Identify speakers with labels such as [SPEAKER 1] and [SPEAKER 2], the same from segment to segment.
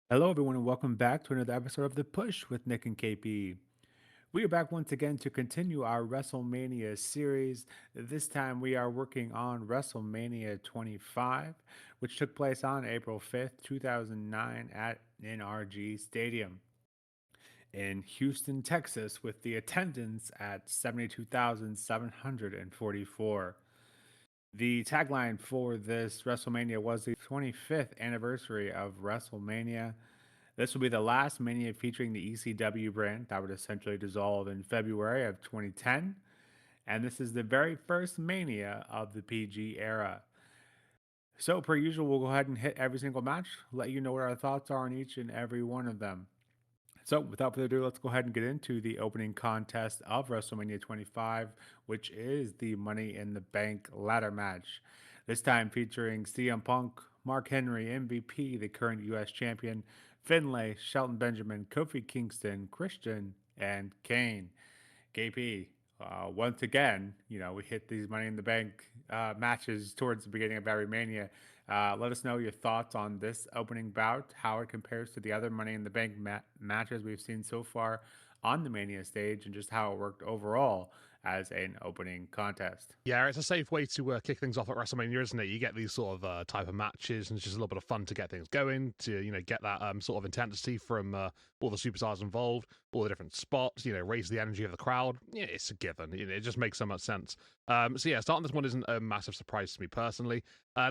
[SPEAKER 1] Hello, everyone, and welcome back to another episode of The Push with Nick and KP. We are back once again to continue our WrestleMania series. This time we are working on WrestleMania 25, which took place on April 5th, 2009 at NRG Stadium in Houston, Texas, with the attendance at 72,744. The tagline for this WrestleMania was the 25th anniversary of WrestleMania. This will be the last Mania featuring the ECW brand that would essentially dissolve in February of 2010. And this is the very first Mania of the PG era. So, per usual, we'll go ahead and hit every single match, let you know what our thoughts are on each and every one of them. So, without further ado, let's go ahead and get into the opening contest of WrestleMania 25, which is the Money in the Bank ladder match. This time featuring CM Punk, Mark Henry, MVP, the current U.S. champion, Finlay, Shelton Benjamin, Kofi Kingston, Christian, and Kane. KP, once again, we hit these Money in the Bank matches towards the beginning of every Mania. Let us know your thoughts on this opening bout, how it compares to the other Money in the Bank matches we've seen so far on the Mania stage, and just how it worked overall as an opening contest.
[SPEAKER 2] Yeah, it's a safe way to kick things off at WrestleMania, isn't it? You get these sort of type of matches, and it's just a little bit of fun to get things going, to get that sort of intensity from all the superstars involved, all the different spots, raise the energy of the crowd. Yeah, it's a given. It just makes so much sense. So yeah, starting this one isn't a massive surprise to me personally.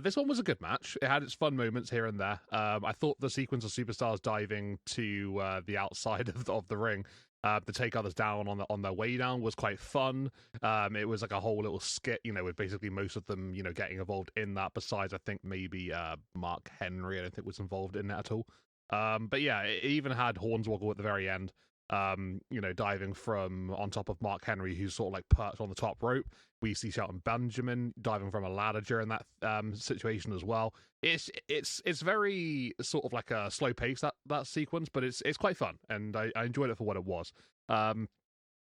[SPEAKER 2] This one was a good match. It had its fun moments here and there. I thought the sequence of superstars diving to the outside of the ring to take others down on their way down was quite fun. It was like a whole little skit, with basically most of them, getting involved in that. Besides, I think maybe Mark Henry, I don't think was involved in it at all. But yeah, it even had Hornswoggle at the very end. Diving from on top of Mark Henry, who's sort of like perched on the top rope. We see Shelton Benjamin diving from a ladder during that situation as well. It's very sort of like a slow pace that sequence, but it's quite fun, and I enjoyed it for what it was. Um,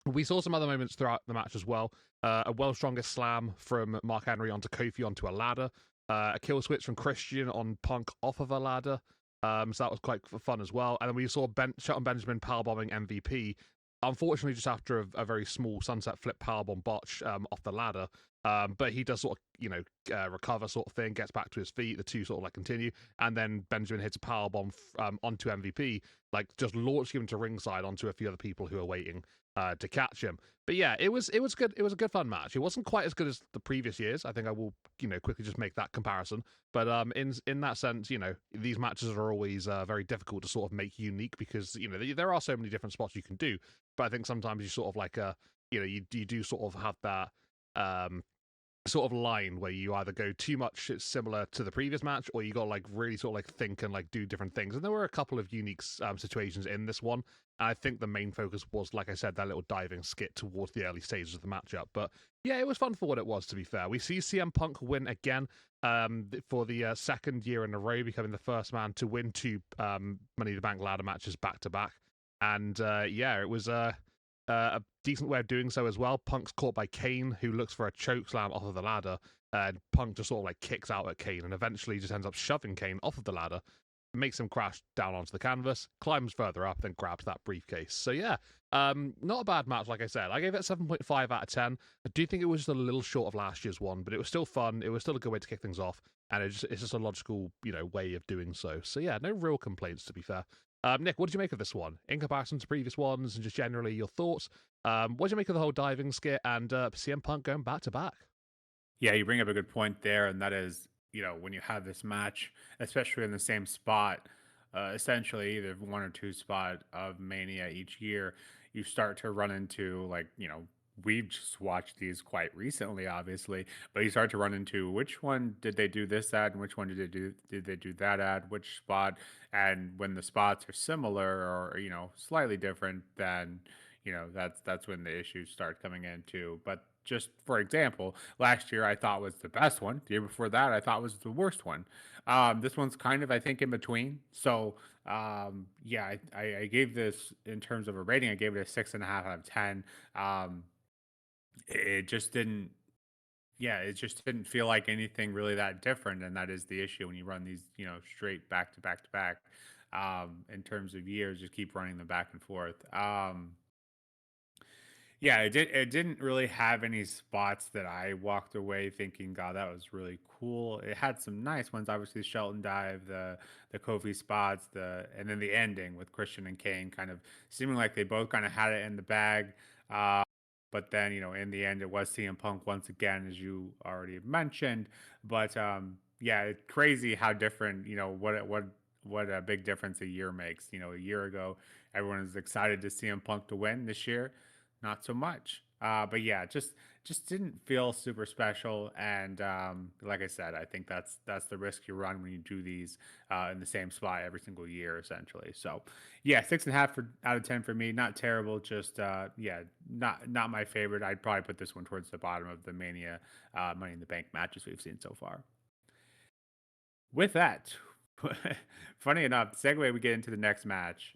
[SPEAKER 2] we saw some other moments throughout the match as well. A well strongest slam from Mark Henry onto Kofi onto a ladder. A kill switch from Christian on Punk off of a ladder. So that was quite fun as well. And then we saw Shelton Benjamin powerbombing MVP. Unfortunately, just after a very small sunset flip powerbomb botch off the ladder. But he does sort of, recover sort of thing, gets back to his feet. The two sort of like continue. And then Benjamin hits a powerbomb onto MVP, like just launching him to ringside onto a few other people who are waiting to catch him. But yeah, it was good. It was a good fun match. It wasn't quite as good as the previous years. I think I will, quickly just make that comparison. But in that sense, these matches are always very difficult to sort of make unique because there are so many different spots you can do. But I think sometimes you sort of like you do sort of have that sort of line where you either go too much similar to the previous match, or you got to like really sort of like think and like do different things. And there were a couple of unique situations in this one. And I think the main focus was, like I said, that little diving skit towards the early stages of the matchup. But yeah, it was fun for what it was, to be fair. We see CM Punk win again for the second year in a row, becoming the first man to win two Money in the Bank ladder matches back to back. And yeah, it was a decent way of doing so as well. Punk's caught by Kane, who looks for a choke slam off of the ladder, and Punk just sort of like kicks out at Kane and eventually just ends up shoving Kane off of the ladder, makes him crash down onto the canvas, climbs further up, then grabs that briefcase. So yeah, not a bad match, like I said. I gave it 7.5 out of 10. I do think it was just a little short of last year's one, but it was still fun. It was still a good way to kick things off, and it's just a logical, way of doing so. So yeah, no real complaints, to be fair. Nick, what did you make of this one in comparison to previous ones, and just generally your thoughts? What did you make of the whole diving skit and CM Punk going back to back?
[SPEAKER 1] Yeah, you bring up a good point there, and that is, when you have this match, especially in the same spot, essentially either one or two spot of Mania each year, you start to run into like, we've just watched these quite recently, obviously, but you start to run into which one did they do this at, and which one did they do that at, which spot, and when the spots are similar or slightly different, then that's when the issues start coming in too. But just for example, last year I thought was the best one. The year before that I thought was the worst one. This one's kind of, I think, in between. So yeah, I gave this, in terms of a rating, I gave it a 6.5 out of 10. It just didn't. Yeah, it just didn't feel like anything really that different, and that is the issue when you run these, straight back to back to back. in terms of years, just keep running them back and forth. Yeah, it didn't really have any spots that I walked away thinking, God, that was really cool. It had some nice ones, obviously the Shelton dive, the Kofi spots, and then the ending with Christian and Kane, kind of seeming like they both kind of had it in the bag. Uh, but then, in the end, it was CM Punk once again, as you already mentioned. But yeah, it's crazy how different, what a big difference a year makes. A year ago, everyone was excited to see CM Punk to win. This year, not so much. But yeah, just didn't feel super special. And like I said, I think that's the risk you run when you do these in the same spot every single year, essentially. So yeah, 6.5 out of 10 for me. Not terrible. Just yeah, not my favorite. I'd probably put this one towards the bottom of the Mania Money in the Bank matches we've seen so far. With that, funny enough, the segue we get into the next match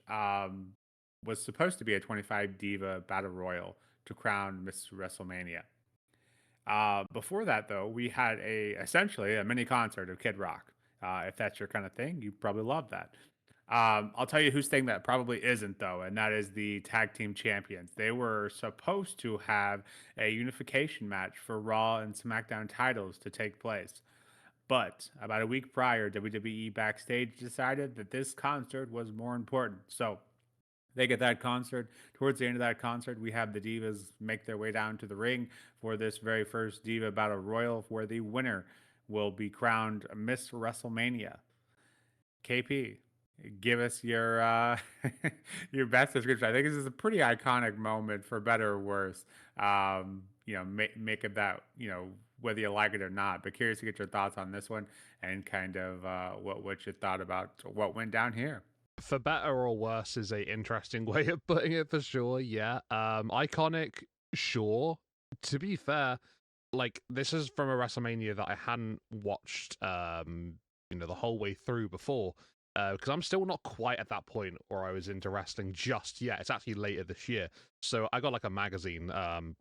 [SPEAKER 1] was supposed to be a 25 Diva Battle Royal to crown Miss WrestleMania. Before that, though, we had essentially a mini concert of Kid Rock. If that's your kind of thing, you probably love that. I'll tell you whose thing that probably isn't, though, and that is the tag team champions. They were supposed to have a unification match for Raw and SmackDown titles to take place. But about a week prior, WWE backstage decided that this concert was more important. So they get that concert. Towards the end of that concert, we have the Divas make their way down to the ring for this very first Diva Battle Royal, where the winner will be crowned Miss WrestleMania. KP, give us your your best description. I think this is a pretty iconic moment, for better or worse. Make it that whether you like it or not. But curious to get your thoughts on this one and kind of what you thought about what went down here.
[SPEAKER 2] For better or worse is a interesting way of putting it, for sure. Yeah. Iconic, sure. To be fair, like, this is from a WrestleMania that I hadn't watched the whole way through before. Because I'm still not quite at that point where I was into wrestling just yet. It's actually later this year. So I got like a magazine,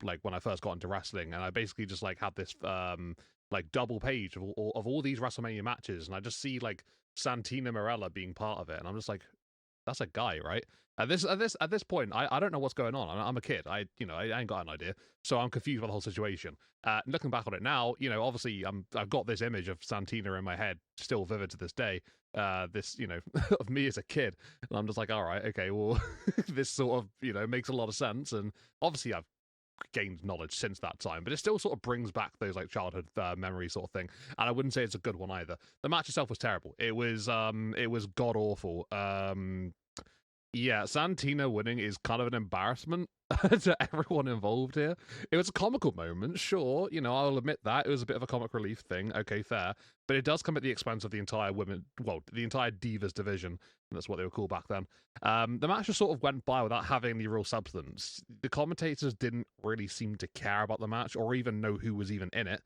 [SPEAKER 2] like when I first got into wrestling, and I basically just like had this like double page of all these WrestleMania matches, and I just see like Santina Marella being part of it, and I'm just like, that's a guy, right? At this point, I don't know what's going on. I'm a kid. I ain't got an idea, so I'm confused by the whole situation. Looking back on it now, obviously I've got this image of Santina in my head, still vivid to this day. This of me as a kid, and I'm just like, all right, okay, well, this sort of makes a lot of sense, and obviously I've gained knowledge since that time, but it still sort of brings back those like childhood memories sort of thing. And I wouldn't say it's a good one either. The match itself was terrible. It was god awful. Yeah, Santina winning is kind of an embarrassment to everyone involved here. It was a comical moment, sure. I'll admit that. It was a bit of a comic relief thing. Okay, fair. But it does come at the expense of the entire the entire Divas division. That's what they were called back then. The match just sort of went by without having any real substance. The commentators didn't really seem to care about the match or even know who was even in it.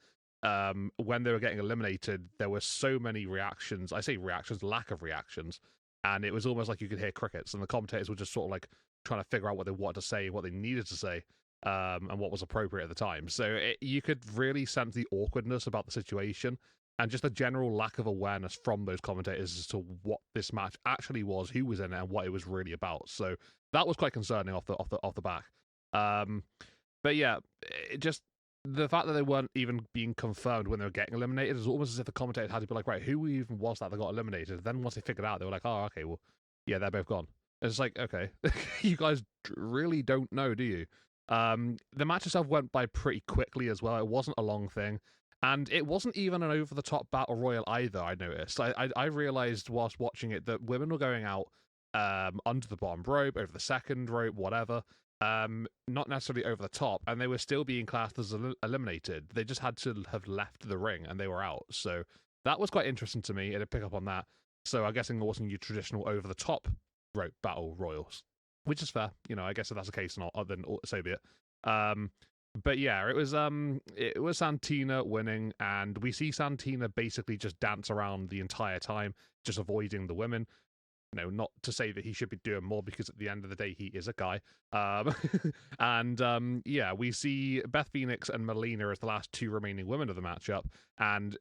[SPEAKER 2] When they were getting eliminated, there were so many reactions. I say reactions, lack of reactions. And it was almost like you could hear crickets, and the commentators were just sort of like trying to figure out what they wanted to say, what they needed to say, and what was appropriate at the time. So you could really sense the awkwardness about the situation, and just a general lack of awareness from those commentators as to what this match actually was, who was in it, and what it was really about. So that was quite concerning off the back. But yeah, it just the fact that they weren't even being confirmed when they were getting eliminated is almost as if the commentators had to be like, right, who even was that got eliminated? Then once they figured out, they were like, oh, okay, well, yeah, they're both gone. It's like, okay, you guys really don't know, do you? The match itself went by pretty quickly as well. It wasn't a long thing. And it wasn't even an over-the-top battle royal either, I noticed. I realized whilst watching it that women were going out under the bottom rope, over the second rope, whatever. Not necessarily over the top, and they were still being classed as eliminated. They just had to have left the ring, and they were out. So that was quite interesting to me, and to pick up on that. So I'm guessing it wasn't your traditional over the top rope battle royals, which is fair. I guess if that's the case, not then so be it. But yeah, it was Santina winning, and we see Santina basically just dance around the entire time, just avoiding the women. Not to say that he should be doing more, because at the end of the day, he is a guy. Yeah, we see Beth Phoenix and Melina as the last two remaining women of the matchup, and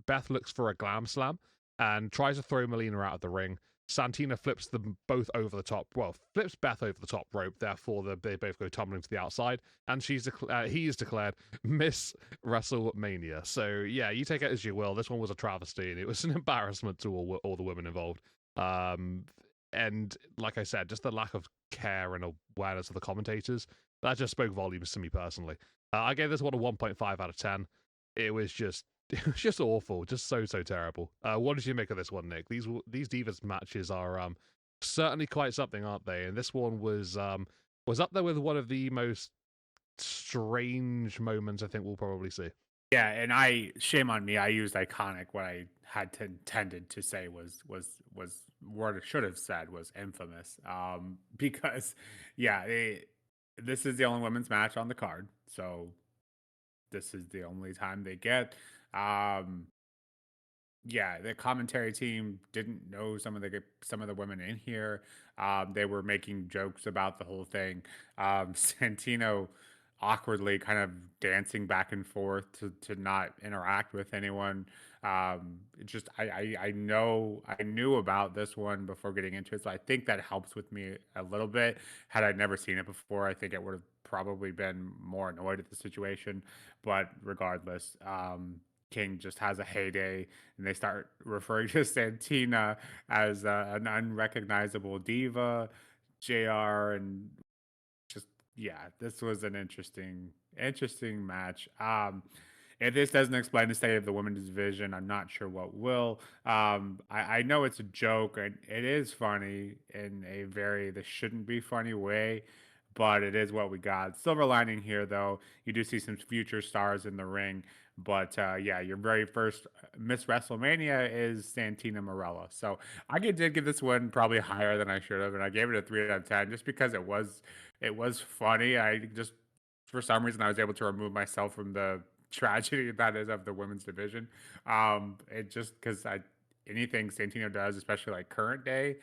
[SPEAKER 2] Beth looks for a glam slam and tries to throw Melina out of the ring. Santina flips them both over the top. Well, flips Beth over the top rope. Therefore, they both go tumbling to the outside, and he is declared Miss WrestleMania. So yeah, you take it as you will. This one was a travesty, and it was an embarrassment to all the women involved. And like I said, just the lack of care and awareness of the commentators, that just spoke volumes to me personally. I gave this one a 1.5 out of 10. It was just awful, just so terrible. What did you make of this one, Nick? These Divas matches are certainly quite something, aren't they? And this one was up there with one of the most strange moments I think we'll probably see.
[SPEAKER 1] Yeah, and shame on me. I used iconic. What I had intended to say was what I should have said was infamous. Because yeah, this is the only women's match on the card, so this is the only time they get. Um, yeah, the commentary team didn't know some of the women in here. They were making jokes about the whole thing. Santino awkwardly kind of dancing back and forth to not interact with anyone. I know I knew about this one before getting into it, so I think that helps with me a little bit. Had I never seen it before, I think it would have probably been more annoyed at the situation. But regardless, King just has a heyday, and they start referring to Santina as an unrecognizable diva. JR and just yeah, this was an interesting match. If this doesn't explain the state of the women's division, I'm not sure what will. I know it's a joke, and it is funny in a very this shouldn't be funny way, but it is what we got. Silver lining here, though, you do see some future stars in the ring. But yeah, your very first Miss WrestleMania is Santina Morella. So did give this one probably higher than I should have, and I gave it a 3 out of 10 just because it was funny. I just for some reason I was able to remove myself from the tragedy that is of the women's division. It just because I anything Santino does, especially like current day,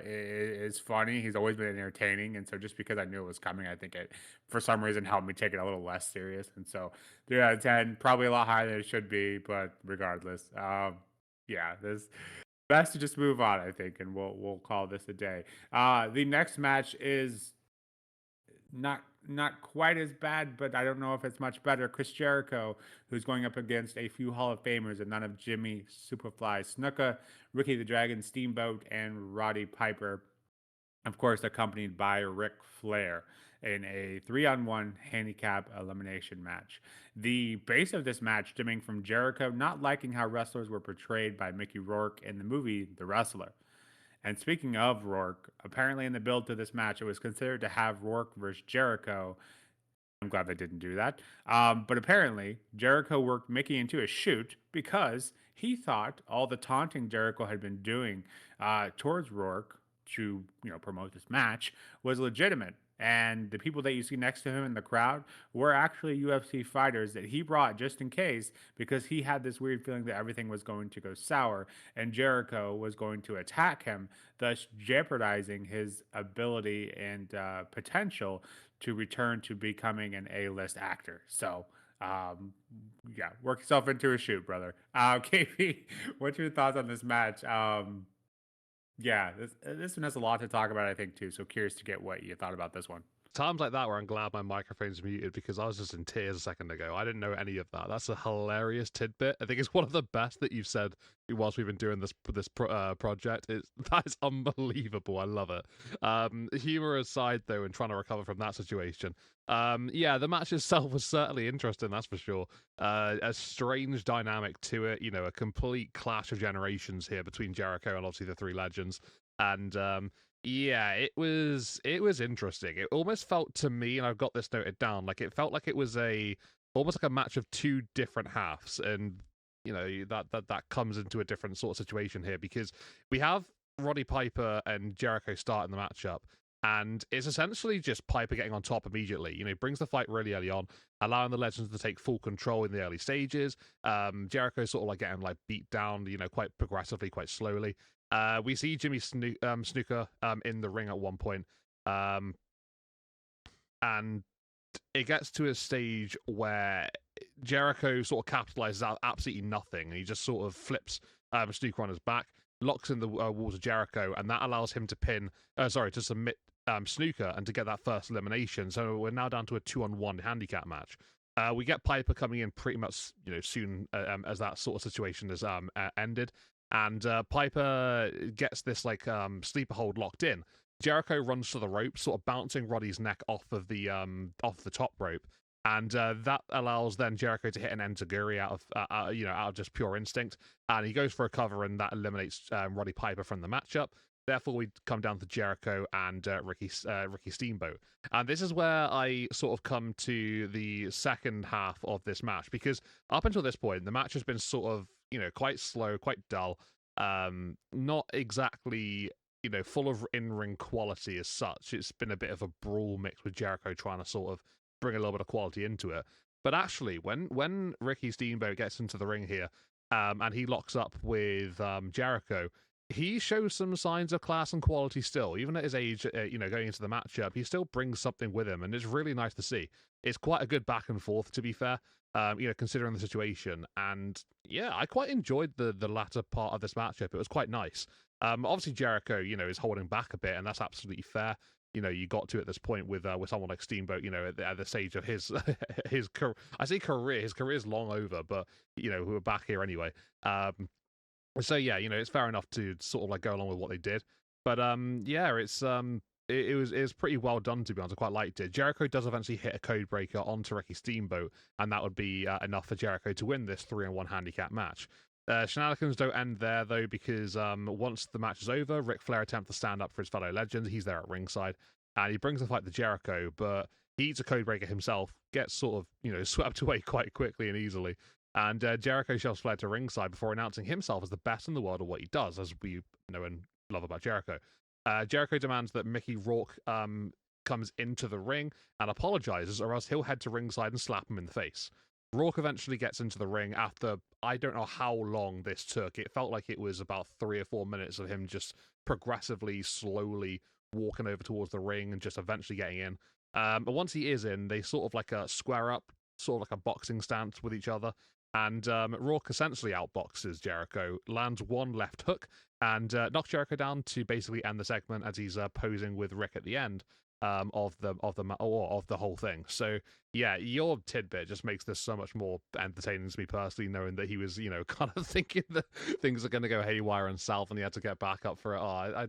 [SPEAKER 1] is funny. He's always been entertaining, and so just because I knew it was coming, I think it for some reason helped me take it a little less serious. And so 3 out of 10, probably a lot higher than it should be, but regardless, yeah, this best to just move on, I think, and we'll call this a day. The next match is not quite as bad, but I don't know if it's much better. Chris Jericho, who's going up against a few Hall of Famers and none of Jimmy Superfly Snuka, Ricky the Dragon Steamboat, and Roddy Piper, of course, accompanied by Ric Flair in a 3-on-1 handicap elimination match. The base of this match stemming from Jericho not liking how wrestlers were portrayed by Mickey Rourke in the movie The Wrestler. And speaking of Rourke, apparently in the build to this match, it was considered to have Rourke versus Jericho. I'm glad they didn't do that. But apparently, Jericho worked Mickey into a shoot because he thought all the taunting Jericho had been doing towards Rourke to promote this match was legitimate. And the people that you see next to him in the crowd were actually UFC fighters that he brought just in case because he had this weird feeling that everything was going to go sour and Jericho was going to attack him, thus jeopardizing his ability and potential to return to becoming an A-list actor. So, yeah, work yourself into a shoot, brother. KP, what's your thoughts on this match? Yeah, this one has a lot to talk about, I think, too. So curious to get what you thought about this one.
[SPEAKER 2] Times like that where I'm glad my microphone's muted because I was just in tears a second ago. I didn't know any of that. That's a hilarious tidbit. I think it's one of the best that you've said whilst we've been doing this project. That is unbelievable. I love it. Humor aside, though, and trying to recover from that situation. Yeah, the match itself was certainly interesting. That's for sure. A strange dynamic to it. A complete clash of generations here between Jericho and obviously the three legends. And yeah, it was interesting. It almost felt to me, and I've got this noted down, like it felt like it was almost like a match of two different halves, and that comes into a different sort of situation here because we have Roddy Piper and Jericho starting the matchup, and it's essentially just Piper getting on top immediately. Brings the fight really early on, allowing the legends to take full control in the early stages. Jericho sort of like getting like beat down, quite progressively, quite slowly. We see Jimmy Snuka in the ring at one point, and it gets to a stage where Jericho sort of capitalizes out absolutely nothing, and he just sort of flips Snuka on his back. locks in the walls of Jericho, and that allows him to to submit Snuka and to get that first elimination. So we're now down to a 2-on-1 handicap match. We get Piper coming in pretty much, soon as that sort of situation has ended, and Piper gets this sleeper hold locked in. Jericho runs to the rope, sort of bouncing Roddy's neck off of the top rope, and that allows then Jericho to hit an enziguri out of just pure instinct, and he goes for a cover, and that eliminates Roddy Piper from the matchup. Therefore, we come down to Jericho and Ricky Steamboat, and this is where I sort of come to the second half of this match, because up until this point, the match has been sort of quite slow, quite dull, not exactly full of in-ring quality as such. It's been a bit of a brawl mixed with Jericho trying to sort of bring a little bit of quality into it. But actually, when Ricky Steamboat gets into the ring here, and he locks up with Jericho, he shows some signs of class and quality still. Even at his age, going into the matchup, he still brings something with him, and it's really nice to see. It's quite a good back and forth, to be fair, considering the situation. And yeah, I quite enjoyed the latter part of this matchup. It was quite nice. Obviously Jericho, is holding back a bit, and that's absolutely fair. You got to at this point with someone like Steamboat, at the stage of his his career. I say career, his career's long over, but we're back here anyway. So yeah, it's fair enough to sort of go along with what they did. But yeah, it was pretty well done, to be honest. I quite liked it. Jericho does eventually hit a code breaker onto Ricky Steamboat, and that would be enough for Jericho to win this 3-on-1 handicap match. Shenanigans don't end there, though, because once the match is over, Ric Flair attempts to stand up for his fellow legend. He's there at ringside, and he brings the fight to Jericho, but he eats a codebreaker himself, gets sort of, swept away quite quickly and easily. And Jericho shoves Flair to ringside before announcing himself as the best in the world at what he does, as we know and love about Jericho. Jericho demands that Mickey Rourke comes into the ring and apologizes, or else he'll head to ringside and slap him in the face. Rourke eventually gets into the ring after, I don't know how long this took. It felt like it was about 3 or 4 minutes of him just progressively, slowly walking over towards the ring and just eventually getting in. But once he is in, they sort of a square up, sort of like a boxing stance with each other. And Rourke essentially outboxes Jericho, lands one left hook, and knocks Jericho down to basically end the segment as he's posing with Rick at the end of the whole thing. So yeah, your tidbit just makes this so much more entertaining to me personally, knowing that he was kind of thinking that things are going to go haywire and south, and he had to get back up for it. I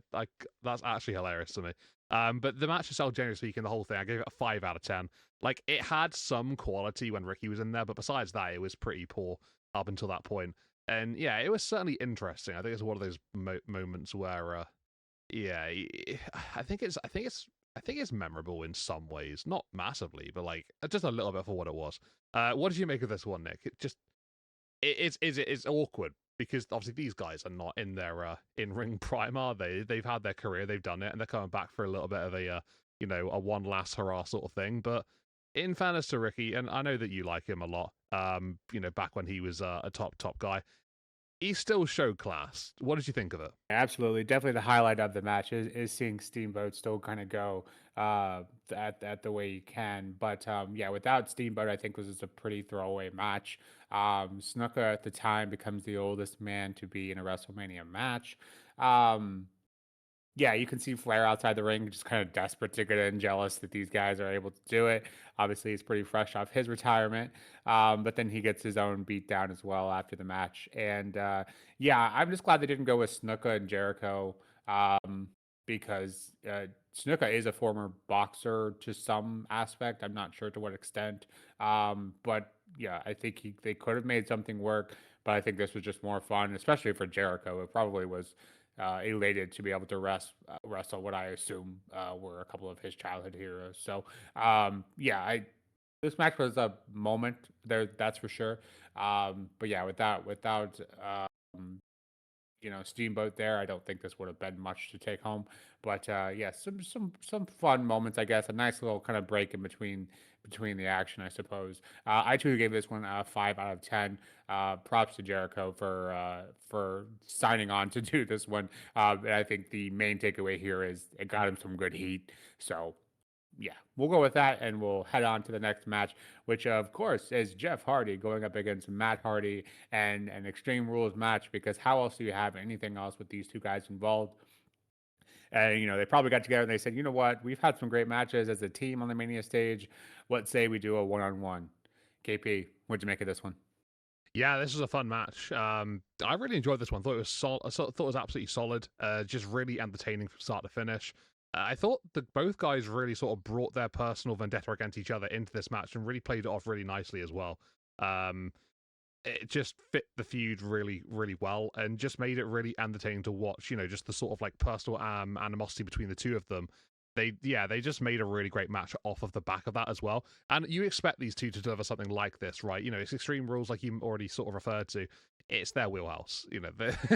[SPEAKER 2] that's actually hilarious to me. But the match itself, generally speaking, the whole thing, I gave it a 5 out of 10. It had some quality when Ricky was in there, but besides that, it was pretty poor up until that point. And yeah, it was certainly interesting. I think it's one of those moments where, yeah, I think it's memorable in some ways, not massively, but just a little bit for what it was. What did you make of this one, Nick? It's awkward because obviously these guys are not in their in-ring prime, are they? They've had their career, they've done it, and they're coming back for a little bit of a a one last hurrah sort of thing. But in fairness to Ricky, and I know that you like him a lot, back when he was a top guy, he still showed class. What did you think of it?
[SPEAKER 1] Absolutely, definitely the highlight of the match is seeing Steamboat still kind of go at the way he can. But yeah, without Steamboat, I think this is a pretty throwaway match. Snuka at the time becomes the oldest man to be in a WrestleMania match. Um, yeah, you can see Flair outside the ring, just kind of desperate to get in, jealous that these guys are able to do it. Obviously, he's pretty fresh off his retirement, but then he gets his own beat down as well after the match. And yeah, I'm just glad they didn't go with Snuka and Jericho, because Snuka is a former boxer to some aspect. I'm not sure to what extent, but yeah, I think they could have made something work. But I think this was just more fun, especially for Jericho. It probably was elated to be able to wrestle what I assume were a couple of his childhood heroes. So yeah, this match was a moment there, that's for sure. But yeah, without Steamboat there, I don't think this would have been much to take home. But yeah, some fun moments, I guess. A nice little kind of break in between the action, I suppose. I too gave this one a 5 out of 10. Props to Jericho for signing on to do this one. And I think the main takeaway here is it got him some good heat. So yeah, we'll go with that, and we'll head on to the next match, which of course is Jeff Hardy going up against Matt Hardy and an Extreme Rules match. Because how else do you have anything else with these two guys involved? And they probably got together and they said, you know what, we've had some great matches as a team on the Mania stage. What say we do a one-on-one? KP, what'd you make of this one?
[SPEAKER 2] Yeah, this was a fun match. I really enjoyed this one. Thought it was thought it was absolutely solid. Just really entertaining from start to finish. I thought that both guys really sort of brought their personal vendetta against each other into this match and really played it off really nicely as well. Um, it just fit the feud really, really well and just made it really entertaining to watch. Just the sort of like personal animosity between the two of them. They just made a really great match off of the back of that as well. And you expect these two to deliver something like this, right? It's Extreme Rules, like you already sort of referred to. It's their wheelhouse.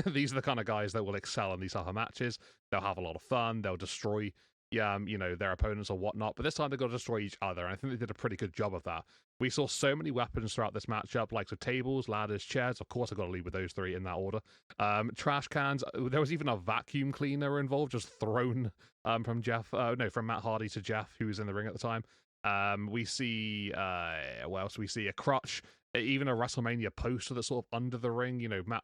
[SPEAKER 2] These are the kind of guys that will excel in these type of matches. They'll have a lot of fun. They'll destroy their opponents or whatnot. But this time they've got to destroy each other. And I think they did a pretty good job of that. We saw so many weapons throughout this matchup, like the tables, ladders, chairs. Of course, I've got to lead with those three in that order. Trash cans. There was even a vacuum cleaner involved, just thrown from Matt Hardy to Jeff, who was in the ring at the time. We see what else? We see a crutch, even a WrestleMania poster that's sort of under the ring. Matt,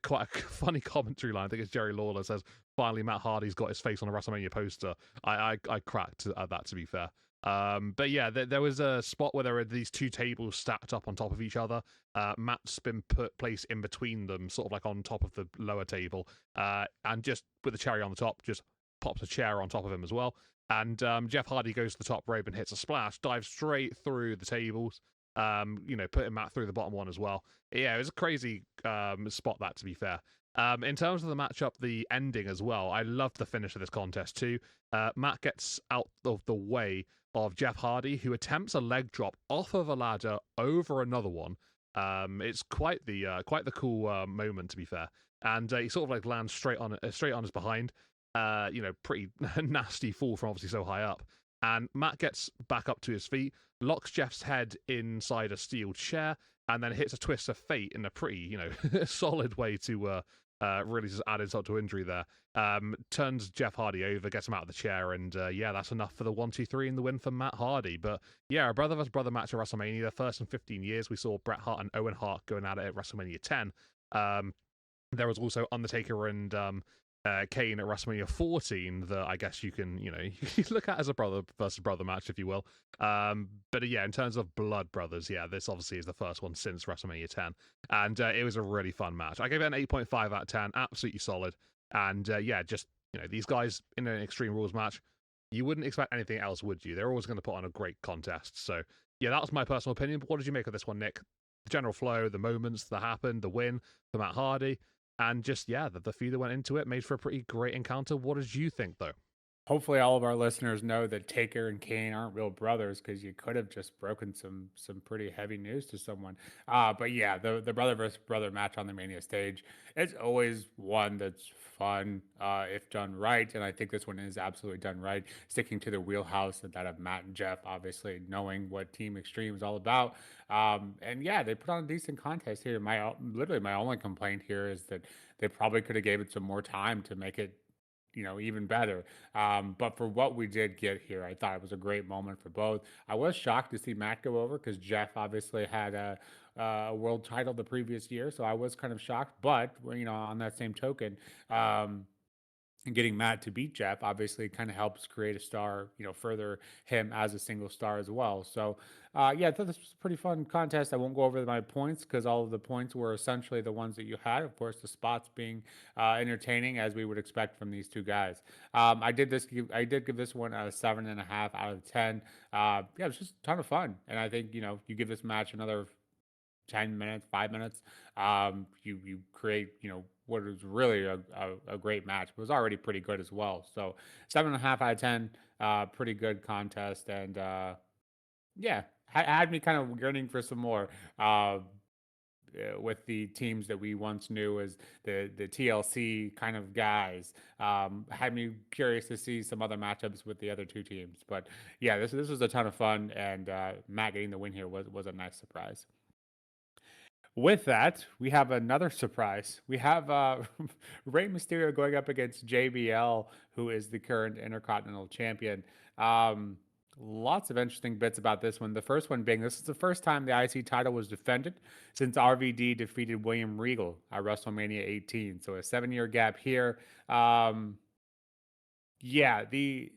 [SPEAKER 2] quite a funny commentary line. I think it's Jerry Lawler says, "Finally, Matt Hardy's got his face on a WrestleMania poster." I cracked at that, to be fair. But yeah, there was a spot where there were these two tables stacked up on top of each other. Matt's been placed in between them, sort of like on top of the lower table, and just with the cherry on the top, just pops a chair on top of him as well. And Jeff Hardy goes to the top rope and hits a splash, dives straight through the tables, putting Matt through the bottom one as well. Yeah, it was a crazy spot, that, to be fair. In terms of the matchup, the ending as well, I loved the finish of this contest too. Matt gets out of the way of Jeff Hardy, who attempts a leg drop off of a ladder over another one. It's quite the cool moment, to be fair. And he sort of like lands straight on his behind. Pretty nasty fall from obviously so high up. And Matt gets back up to his feet, locks Jeff's head inside a steel chair, and then hits a twist of fate in a pretty, solid way to really just add insult to injury there. Turns Jeff Hardy over, gets him out of the chair, and that's enough for the 1-2-3 in the win for Matt Hardy. But yeah, a brother vs. brother match at WrestleMania, the first in 15 years. We saw Bret Hart and Owen Hart going at it at WrestleMania 10. There was also Undertaker and Kane at WrestleMania 14 that I guess you can, you look at as a brother versus brother match, if you will. But yeah, in terms of blood brothers, yeah, this obviously is the first one since WrestleMania 10. And it was a really fun match. I gave it an 8.5 out of 10, absolutely solid. And just, these guys in an Extreme Rules match, you wouldn't expect anything else, would you? They're always going to put on a great contest. So yeah, that was my personal opinion. But what did you make of this one, Nick? The general flow, the moments that happened, the win for Matt Hardy. And just, the feud that went into it made for a pretty great encounter. What did you think, though?
[SPEAKER 1] Hopefully, all of our listeners know that Taker and Kane aren't real brothers, because you could have just broken some pretty heavy news to someone. But yeah, the brother versus brother match on the Mania stage, it's always one that's fun if done right, and I think this one is absolutely done right, sticking to the wheelhouse that of Matt and Jeff, obviously knowing what Team Extreme is all about. And yeah, they put on a decent contest here. Literally my only complaint here is that they probably could have gave it some more time to make it even better. But for what we did get here, I thought it was a great moment for both. I was shocked to see Matt go over, because Jeff obviously had a world title the previous year, so I was kind of shocked. But on that same token, and getting Matt to beat Jeff obviously kind of helps create a star, further him as a single star as well. So, I thought this was a pretty fun contest. I won't go over my points, because all of the points were essentially the ones that you had. Of course, the spots being entertaining, as we would expect from these two guys. I did give this one a 7.5 out of 10. It was just a ton of fun, and I think you give this match another 10 minutes, 5 minutes, you create, what is really a great match. It was already pretty good as well. So 7.5 out of 10, pretty good contest. And had me kind of yearning for some more. With the teams that we once knew as the TLC kind of guys, had me curious to see some other matchups with the other two teams. But yeah, this was a ton of fun, and Matt getting the win here was a nice surprise. With that, we have another surprise. We have Rey Mysterio going up against JBL, who is the current Intercontinental Champion. Lots of interesting bits about this one. The first one being this is the first time the IC title was defended since RVD defeated William Regal at WrestleMania 18. So a 7-year gap here. Yeah, the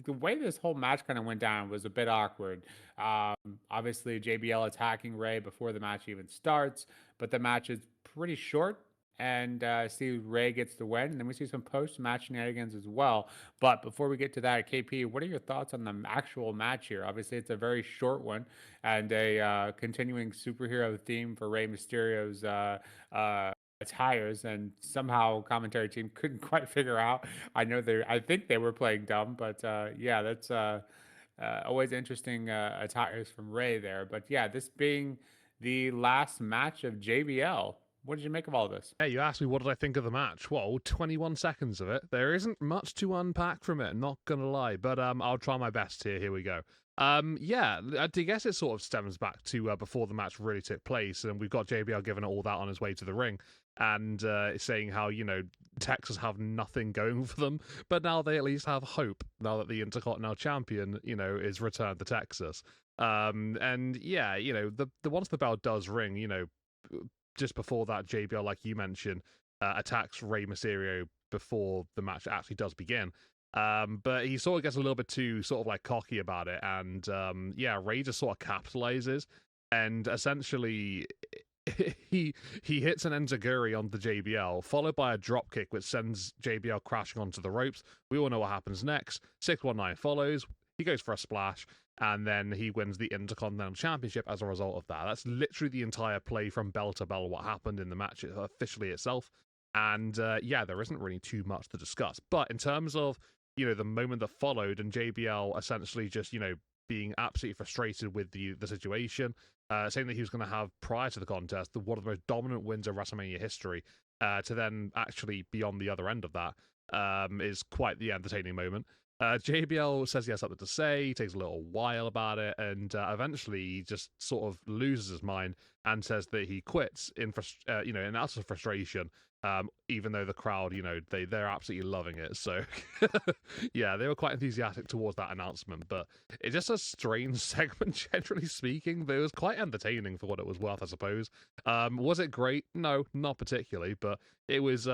[SPEAKER 1] way this whole match kind of went down was a bit awkward. Obviously, JBL attacking Ray before the match even starts, but the match is pretty short. And see Ray gets the win, and then we see some post-match shenanigans as well. But before we get to that, KP, what are your thoughts on the actual match here? Obviously, it's a very short one and a continuing superhero theme for Rey Mysterio's attires, and somehow commentary team couldn't quite figure out. I think they were playing dumb, but yeah, that's always interesting attires from Ray there. But yeah, this being the last match of JBL, what did you make of all this?
[SPEAKER 2] Hey, you asked me what did I think of the match. Well, 21 seconds of it. There isn't much to unpack from it, not gonna lie, but I'll try my best here. Here we go. Yeah, I guess it sort of stems back to before the match really took place, and we've got JBL giving it all that on his way to the ring, and saying how Texas have nothing going for them, but now they at least have hope now that the Intercontinental Champion is returned to Texas. And yeah, the once the bell does ring, just before that, JBL, like you mentioned, attacks Rey Mysterio before the match actually does begin. But he sort of gets a little bit too sort of like cocky about it, and yeah, Rey just sort of capitalizes, and essentially he hits an enziguri on the JBL, followed by a drop kick, which sends JBL crashing onto the ropes. We all know what happens next. 619 follows. He goes for a splash, and then he wins the Intercontinental Championship as a result of that. That's literally the entire play from bell to bell, what happened in the match officially itself. And yeah, there isn't really too much to discuss. But in terms of, the moment that followed and JBL essentially just, being absolutely frustrated with the situation, saying that he was going to have, prior to the contest, one of the most dominant wins of WrestleMania history, to then actually be on the other end of that, is quite the entertaining moment. JBL says he has something to say, he takes a little while about it, and eventually he just sort of loses his mind and says that he quits in utter frustration, even though the crowd, they're absolutely loving it. So, yeah, they were quite enthusiastic towards that announcement, but it's just a strange segment, generally speaking, but it was quite entertaining for what it was worth, I suppose. Was it great? No, not particularly, but it was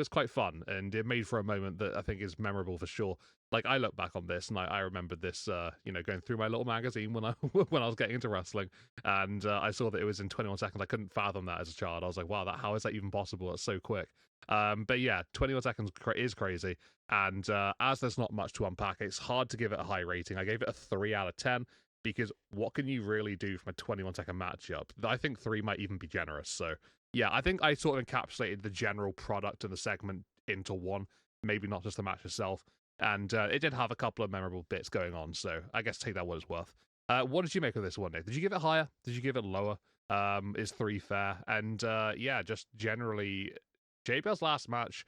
[SPEAKER 2] quite fun, and it made for a moment that I think is memorable for sure. Like, I look back on this and I remember this, going through my little magazine when I when I was getting into wrestling, and I saw that it was in 21 seconds. I couldn't fathom that as a child. I was like, wow, how is that even possible? It's so quick. But yeah, 21 seconds is crazy, and as there's not much to unpack, it's hard to give it a high rating. I gave it a 3 out of 10 because what can you really do from a 21-second matchup? I think 3 might even be generous. So yeah, I think I sort of encapsulated the general product and the segment into one, maybe not just the match itself. And it did have a couple of memorable bits going on, so I guess take that what it's worth. What did you make of this one, Nick? Did you give it higher? Did you give it lower? Is 3 fair? And yeah, just generally, JBL's last match,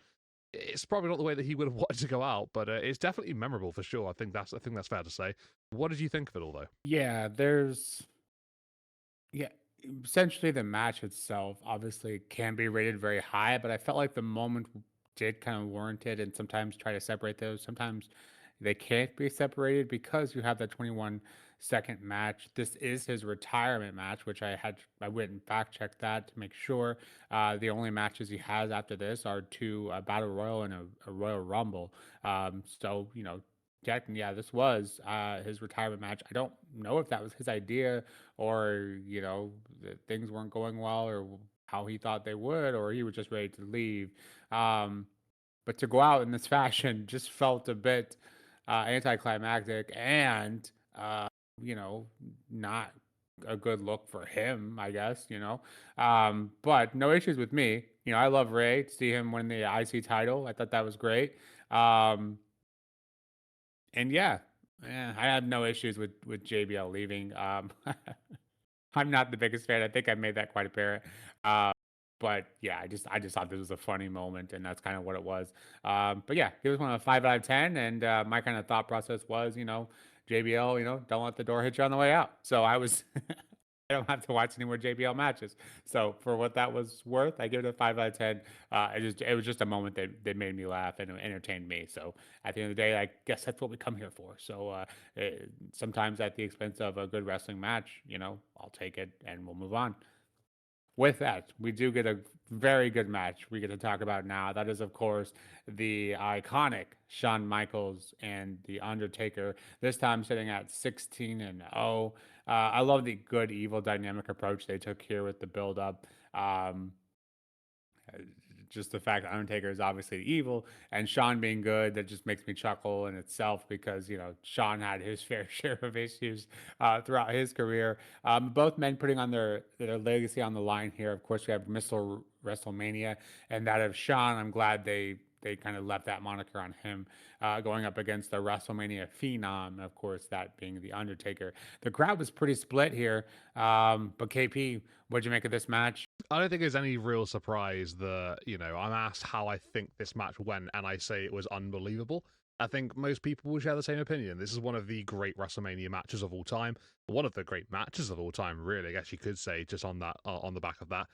[SPEAKER 2] it's probably not the way that he would have wanted to go out, but it's definitely memorable for sure. I think that's fair to say. What did you think of it all, though?
[SPEAKER 1] Yeah, yeah, essentially the match itself obviously can be rated very high, but I felt like the moment did kind of warrant it, and sometimes try to separate those. Sometimes they can't be separated because you have that 21-second match. This is his retirement match, which I went and fact checked that to make sure. The only matches he has after this are two Battle Royal and a Royal Rumble. So technically, yeah, this was his retirement match. I don't know if that was his idea, or that things weren't going well, or how he thought they would, or he was just ready to leave. But to go out in this fashion just felt a bit anticlimactic, and you know, not a good look for him, I guess. But no issues with me. I love Ray. To see him win the IC title, I thought that was great. And yeah, I have no issues with JBL leaving. I'm not the biggest fan. I think I made that quite apparent. Uh, but yeah, I just thought this was a funny moment, and that's kind of what it was. But yeah, he was one of 5 out of 10, and my kind of thought process was, JBL, don't let the door hit you on the way out. So I was I don't have to watch any more JBL matches. So for what that was worth, I give it a 5 out of 10. It was just a moment that made me laugh and entertained me. So at the end of the day, I guess that's what we come here for. So sometimes at the expense of a good wrestling match, I'll take it and we'll move on. With that, we do get a very good match we get to talk about now. That is, of course, the iconic Shawn Michaels and The Undertaker, this time sitting at 16-0. I love the good evil dynamic approach they took here with the build up. Just the fact that Undertaker is obviously evil and Shawn being good, that just makes me chuckle in itself because, Shawn had his fair share of issues throughout his career. Both men putting on their legacy on the line here. Of course, we have Mr. WrestleMania and that of Shawn. I'm glad they kind of left that moniker on him, going up against the WrestleMania phenom, of course, that being The Undertaker. The crowd was pretty split here, but KP, what'd you make of this match?
[SPEAKER 2] I don't think there's any real surprise that, I'm asked how I think this match went, and I say it was unbelievable. I think most people will share the same opinion. This is one of the great WrestleMania matches of all time. One of the great matches of all time, really, I guess you could say, just on that, on the back of that.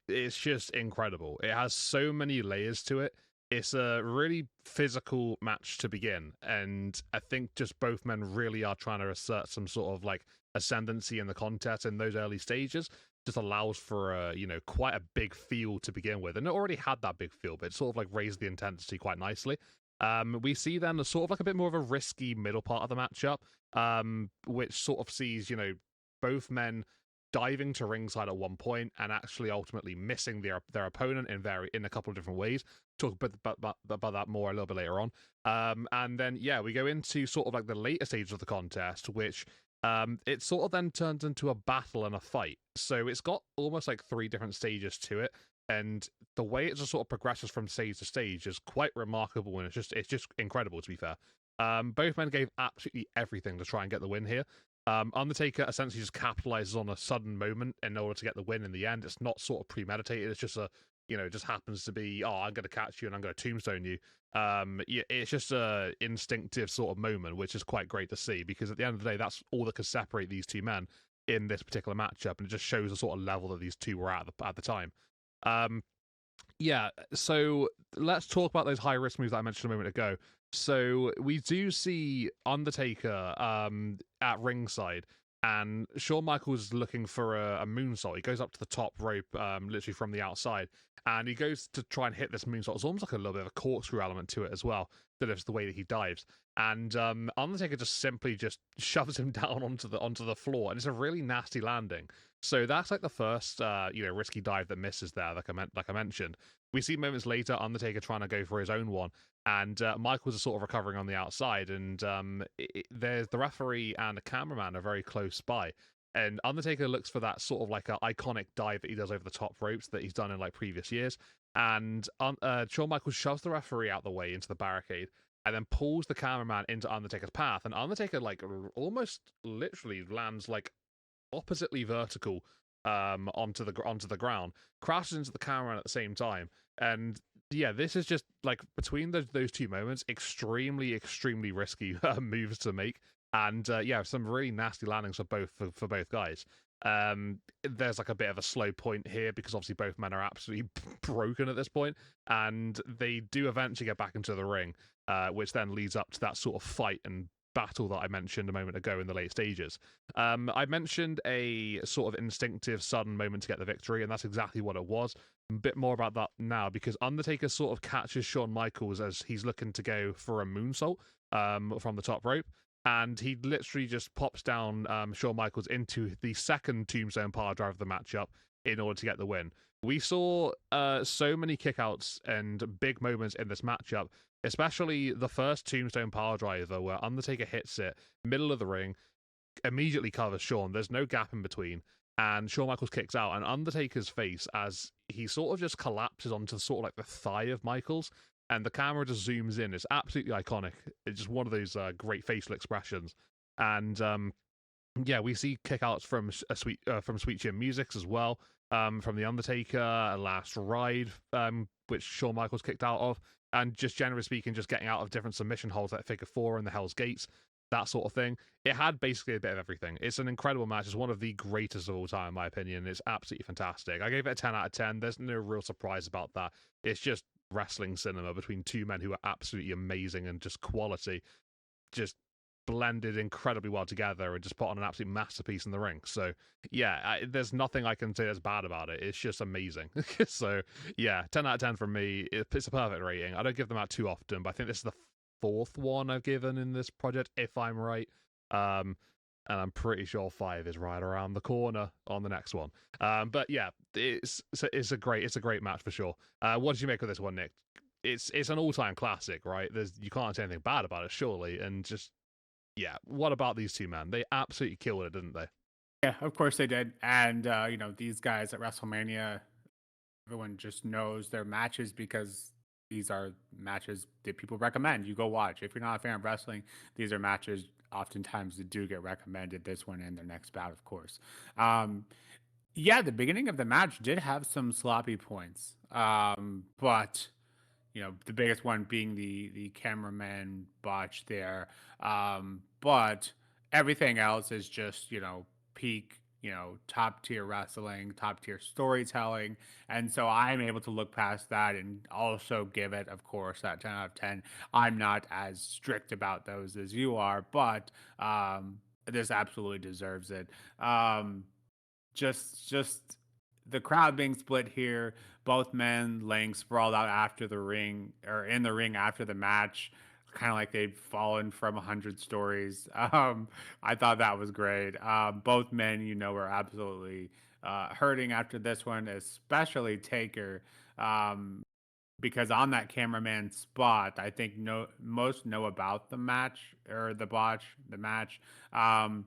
[SPEAKER 2] It's just incredible. It has so many layers to it. It's a really physical match to begin, and I think just both men really are trying to assert some sort of like ascendancy in the contest in those early stages. Just allows for a quite a big feel to begin with, and it already had that big feel, but it sort of like raised the intensity quite nicely. We see then a sort of like a bit more of a risky middle part of the matchup, which sort of sees both men diving to ringside at one point and actually ultimately missing their opponent in a couple of different ways. Talk about that more a little bit later on. And then we go into sort of like the later stages of the contest, which it sort of then turns into a battle and a fight. So it's got almost like 3 different stages to it, and the way it just sort of progresses from stage to stage is quite remarkable, and it's just incredible, to be fair. Both men gave absolutely everything to try and get the win here. Undertaker essentially just capitalizes on a sudden moment in order to get the win in the end. It's not sort of premeditated. It's just it just happens to be, oh, I'm going to catch you and I'm going to tombstone you. It's just a instinctive sort of moment, which is quite great to see, because at the end of the day, that's all that could separate these two men in this particular matchup, and it just shows the sort of level that these two were at the time. So let's talk about those high risk moves that I mentioned a moment ago. So we do see Undertaker at ringside, and Shawn Michaels is looking for a moonsault. He goes up to the top rope, literally from the outside, and he goes to try and hit this moonsault. It's almost like a little bit of a corkscrew element to it as well. That is the way that he dives, and Undertaker just simply just shoves him down onto the floor, and it's a really nasty landing. So that's like the first risky dive that misses there, like I mentioned. We see moments later Undertaker trying to go for his own one, and Michaels is sort of recovering on the outside, and there's the referee and the cameraman are very close by, and Undertaker looks for that sort of like an iconic dive that he does over the top ropes that he's done in like previous years, and Shawn Michaels shoves the referee out the way into the barricade, and then pulls the cameraman into Undertaker's path, and Undertaker like almost literally lands like oppositely vertical onto the ground, crashes into the cameraman at the same time, and this is just like between those 2 moments, extremely risky moves to make, and some really nasty landings for both guys. There's like a bit of a slow point here because obviously both men are absolutely broken at this point, and they do eventually get back into the ring, which then leads up to that sort of fight and battle that I mentioned a moment ago in the late stages. I mentioned a sort of instinctive, sudden moment to get the victory, and that's exactly what it was. A bit more about that now, because Undertaker sort of catches Shawn Michaels as he's looking to go for a moonsault from the top rope, and he literally just pops down Shawn Michaels into the second tombstone power drive of the matchup in order to get the win. We saw so many kickouts and big moments in this matchup, especially the first tombstone power driver where Undertaker hits it, middle of the ring, immediately covers Shawn. There's no gap in between, and Shawn Michaels kicks out, and Undertaker's face as he sort of just collapses onto sort of like the thigh of Michaels, and the camera just zooms in. It's absolutely iconic. It's just one of those great facial expressions, and we see kickouts from Sweet Chin Music as well, from the Undertaker, Last Ride, which Shawn Michaels kicked out of, and just generally speaking, just getting out of different submission holds like Figure 4 and the Hell's Gates. that sort of thing. It had basically a bit of everything. It's an incredible match. It's one of the greatest of all time, in my opinion. It's absolutely fantastic. I gave it a 10 out of 10. There's no real surprise about that. It's just wrestling cinema between two men who are absolutely amazing and just quality, just blended incredibly well together and just put on an absolute masterpiece in the ring. So yeah, there's nothing I can say that's bad about it. It's just amazing. So yeah, 10 out of 10 from me. It's a perfect rating. I don't give them out too often, but I think this is the fourth one I've given in this project, if I'm right. And I'm pretty sure 5 is right around the corner on the next one. But yeah, it's a great match for sure. What did you make of this one, Nick? It's an all-time classic, right? You can't say anything bad about it, surely. And just yeah, what about these two, man? They absolutely killed it, didn't they?
[SPEAKER 1] Yeah, of course they did. And these guys at WrestleMania, everyone just knows their matches because these are matches that people recommend. You go watch. If you're not a fan of wrestling, these are matches oftentimes that do get recommended. This one and their next bout, of course. Yeah, the beginning of the match did have some sloppy points. But the biggest one being the cameraman botch there. But everything else is just, peak, top tier wrestling, top tier storytelling. And so I'm able to look past that and also give it, of course, that 10 out of 10. I'm not as strict about those as you are, but this absolutely deserves it. Just the crowd being split here, both men laying sprawled out after the ring or in the ring after the match, kind of like they'd fallen from 100 stories. I thought that was great. Both men, were absolutely hurting after this one, especially Taker. Because on that cameraman spot, I think most know about the match or the match. Um,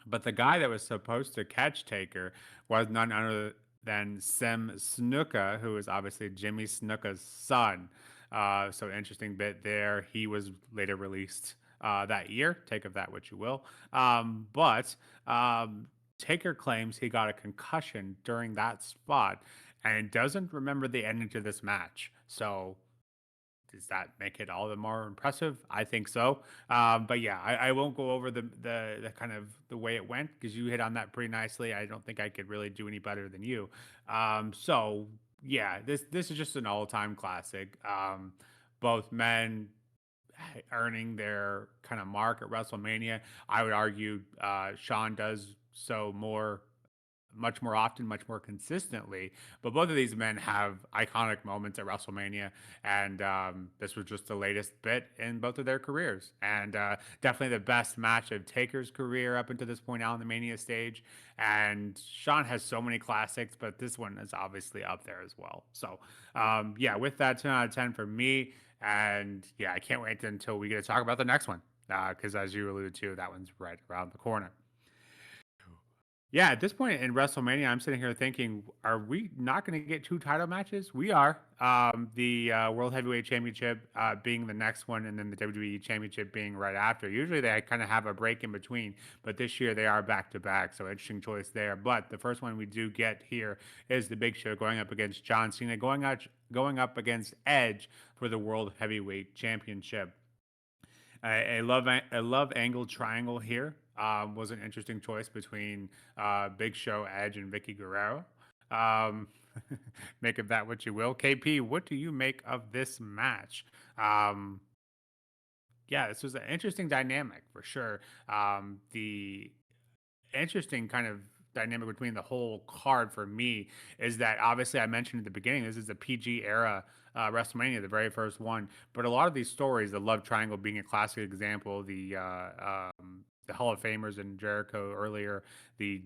[SPEAKER 1] but the guy that was supposed to catch Taker was none other than Sim Snuka, who is obviously Jimmy Snuka's son. So interesting bit there. He was later released that year. Take of that what you will. But Taker claims he got a concussion during that spot and doesn't remember the ending to this match. So does that make it all the more impressive? I think so. But yeah, I won't go over the kind of the way it went because you hit on that pretty nicely. I don't think I could really do any better than you. So yeah, this is just an all time classic. Both men earning their kind of mark at WrestleMania. I would argue Shawn does so much more often, much more consistently. But both of these men have iconic moments at WrestleMania, and this was just the latest bit in both of their careers, and definitely the best match of Taker's career up until this point out on the Mania stage. And Shawn has so many classics, but this one is obviously up there as well. So, yeah, with that, 10 out of 10 for me. And yeah, I can't wait until we get to talk about the next one because, as you alluded to, that one's right around the corner. Yeah, at this point in WrestleMania, I'm sitting here thinking, are we not going to get two title matches? We are. The World Heavyweight Championship being the next one, and then the WWE Championship being right after. Usually they kind of have a break in between, but this year they are back to back, so interesting choice there. But the first one we do get here is the Big Show going up against John Cena, going up against Edge for the World Heavyweight Championship. A love angle triangle here was an interesting choice between Big Show, Edge, and Vicky Guerrero. Um, make of that what you will. KP, what do you make of this match? Um, yeah, this was an interesting dynamic for sure. The interesting kind of dynamic between the whole card for me is that obviously I mentioned at the beginning this is a PG era WrestleMania, the very first one. But a lot of these stories, the love triangle being a classic example, the Hall of Famers and Jericho earlier, the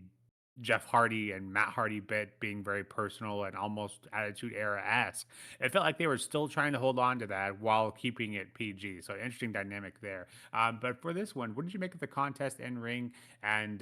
[SPEAKER 1] Jeff Hardy and Matt Hardy bit being very personal and almost Attitude Era esque. It felt like they were still trying to hold on to that while keeping it PG. So interesting dynamic there. But for this one, what did you make of the contest in ring? And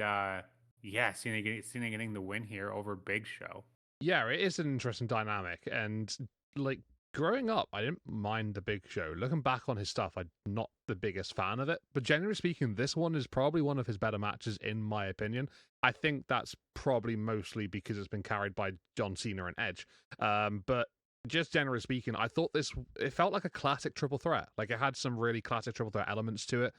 [SPEAKER 1] yeah, Cena getting the win here over Big Show.
[SPEAKER 2] Yeah, it is an interesting dynamic. And like growing up, I didn't mind the Big Show. Looking back on his stuff, I'm not the biggest fan of it. But generally speaking, this one is probably one of his better matches, in my opinion. I think that's probably mostly because it's been carried by John Cena and Edge. But just generally speaking, I thought it felt like a classic triple threat. Like it had some really classic triple threat elements to it.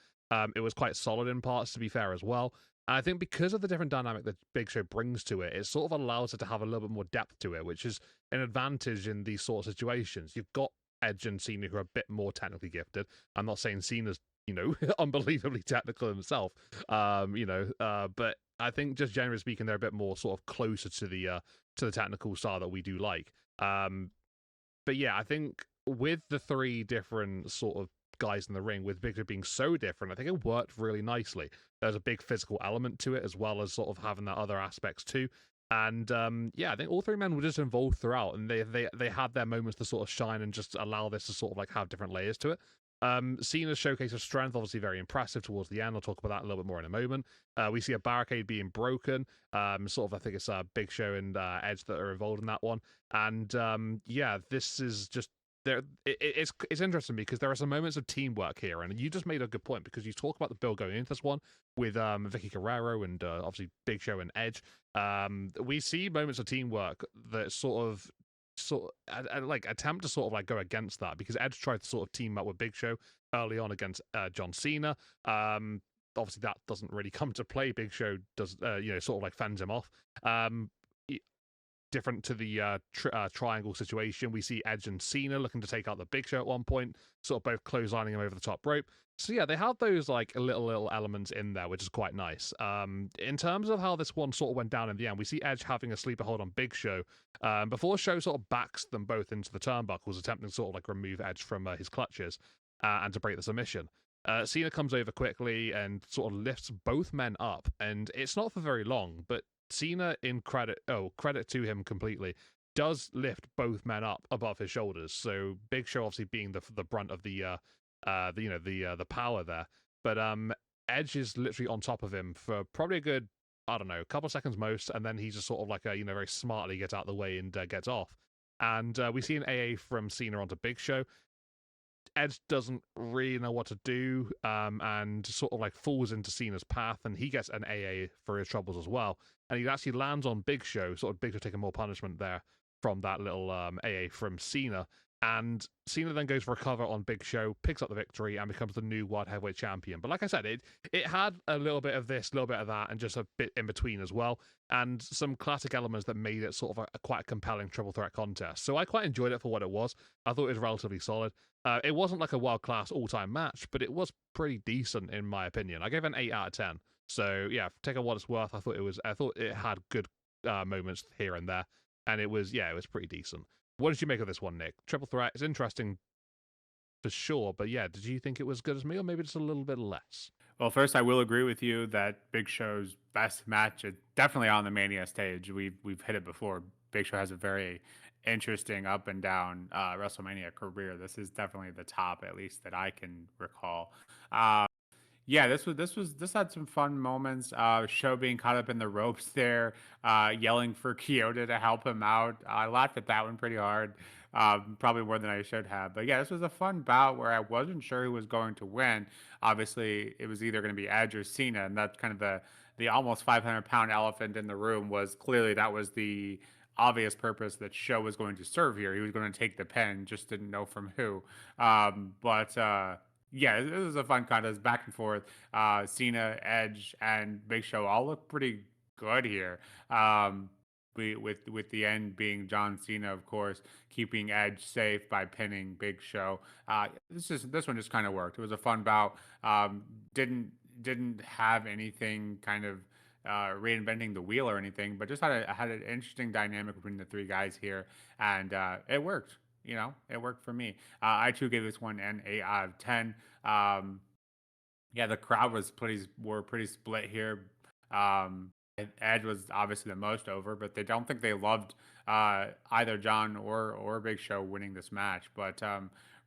[SPEAKER 2] It was quite solid in parts, to be fair, as well. And I think because of the different dynamic that Big Show brings to it, it sort of allows it to have a little bit more depth to it, which is an advantage in these sort of situations. You've got Edge and Cena who are a bit more technically gifted. I'm not saying Cena's, unbelievably technical himself. But I think just generally speaking, they're a bit more sort of closer to the technical style that we do like. But yeah, I think with the three different sort of guys in the ring, with Victor being so different, I think it worked really nicely. There's a big physical element to it, as well as sort of having that other aspects too. And yeah, I think all three men were just involved throughout, and they had their moments to sort of shine and just allow this to sort of like have different layers to it. Cena's showcase of strength, obviously very impressive towards the end. I'll talk about that a little bit more in a moment. We see a barricade being broken. Sort of, I think it's Big Show and Edge that are involved in that one. And yeah, this is just there. It's interesting because there are some moments of teamwork here, and you just made a good point because you talk about the build going into this one with Vicky Guerrero and obviously Big Show and Edge. We see moments of teamwork that like attempt to sort of like go against that because Edge tried to sort of team up with Big Show early on against John Cena. Obviously that doesn't really come to play. Big Show does sort of like fends him off. Different to the triangle situation, we see Edge and Cena looking to take out the Big Show at one point, sort of both clotheslining him over the top rope. So yeah, they have those like little elements in there, which is quite nice. In terms of how this one sort of went down in the end, we see Edge having a sleeper hold on Big Show before Show sort of backs them both into the turnbuckles, attempting to sort of like remove Edge from his clutches and to break the submission. Cena comes over quickly and sort of lifts both men up, and it's not for very long, but Cena, in credit to him completely, does lift both men up above his shoulders. So Big Show obviously being the brunt of the power there, but Edge is literally on top of him for probably a good, I don't know, couple of seconds most, and then he just sort of like very smartly gets out of the way and gets off. And we see an AA from Cena onto Big Show. Edge doesn't really know what to do and sort of like falls into Cena's path, and he gets an AA for his troubles as well. And he actually lands on Big Show, sort of Big Show taking more punishment there from that little AA from Cena. And Cena then goes for a cover on Big Show, picks up the victory, and becomes the new World Heavyweight Champion. But like I said, it had a little bit of this, a little bit of that, and just a bit in between as well. And some classic elements that made it sort of quite a compelling triple threat contest. So I quite enjoyed it for what it was. I thought it was relatively solid. It wasn't like a world-class all-time match, but it was pretty decent in my opinion. I gave it an 8 out of 10. So yeah, take it what it's worth. I thought it had good moments here and there, and it was pretty decent. What did you make of this one, Nick? Triple threat is interesting for sure, but yeah, did you think it was good as me, or maybe just a little bit less?
[SPEAKER 1] Well, first, I will agree with you that Big Show's best match is definitely on the Mania stage. We've hit it before. Big Show has a very interesting up and down WrestleMania career. This is definitely the top, at least that I can recall. Uh, yeah, this had some fun moments. Show being caught up in the ropes there, yelling for Kyoto to help him out. I laughed at that one pretty hard, probably more than I should have. But yeah, this was a fun bout where I wasn't sure who was going to win. Obviously, it was either going to be Edge or Cena, and that's kind of the almost 500-pound elephant in the room was clearly that was the obvious purpose that Show was going to serve here. He was going to take the pen, just didn't know from who. But yeah, it was a fun contest, back and forth. Cena, Edge, and Big Show all look pretty good here. With the end being John Cena, of course, keeping Edge safe by pinning Big Show. This one just kind of worked. It was a fun bout. Didn't have anything kind of reinventing the wheel or anything, but just had an interesting dynamic between the three guys here, and it worked. It worked for me. I too gave this one an 8 out of 10. Yeah, the crowd were pretty split here. Edge was obviously the most over, but they don't think they loved either John or Big Show winning this match. But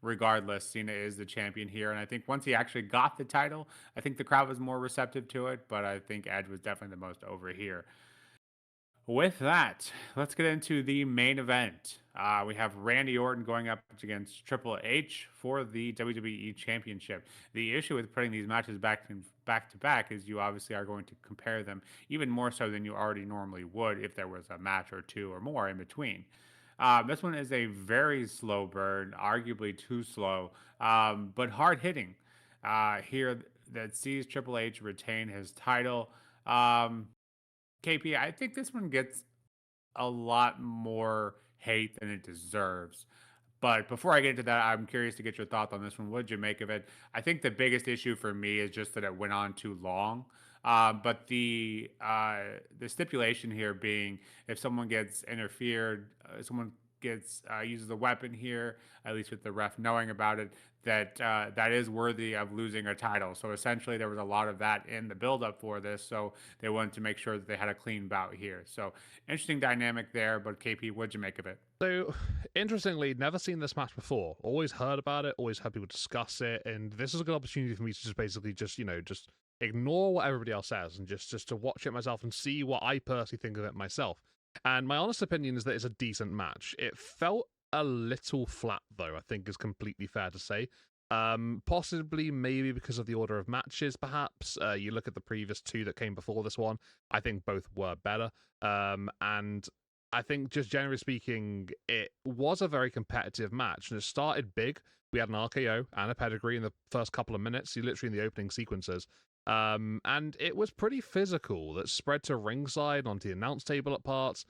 [SPEAKER 1] regardless, Cena is the champion here, and I think once he actually got the title, I think the crowd was more receptive to it. But I think Edge was definitely the most over here. With that, let's get into the main event. We have Randy Orton going up against Triple H for the WWE Championship. The issue with putting these matches back to back is you obviously are going to compare them even more so than you already normally would if there was a match or two or more in between. This one is a very slow burn, arguably too slow, but hard hitting. Here that sees Triple H retain his title. KP, I think this one gets a lot more hate than it deserves. But before I get into that, I'm curious to get your thoughts on this one. What did you make of it? I think the biggest issue for me is just that it went on too long. But the stipulation here being if someone gets interfered, someone gets uses a weapon here, at least with the ref knowing about it, that is worthy of losing a title. So essentially, there was a lot of that in the buildup for this. So they wanted to make sure that they had a clean bout here. So interesting dynamic there. But KP, what'd you make of it?
[SPEAKER 2] So, interestingly, never seen this match before. Always heard about it, always heard people discuss it, and this is a good opportunity for me to just basically just ignore what everybody else says and just to watch it myself and see what I personally think of it myself. And my honest opinion is that it's a decent match. It felt a little flat, though, I think is completely fair to say. Possibly maybe because of the order of matches, perhaps. You look at the previous two that came before this one, I think both were better. And I think just generally speaking, it was a very competitive match, and it started big. We had an RKO and a pedigree in the first couple of minutes, literally in the opening sequences. And it was pretty physical that spread to ringside, onto the announce table at parts.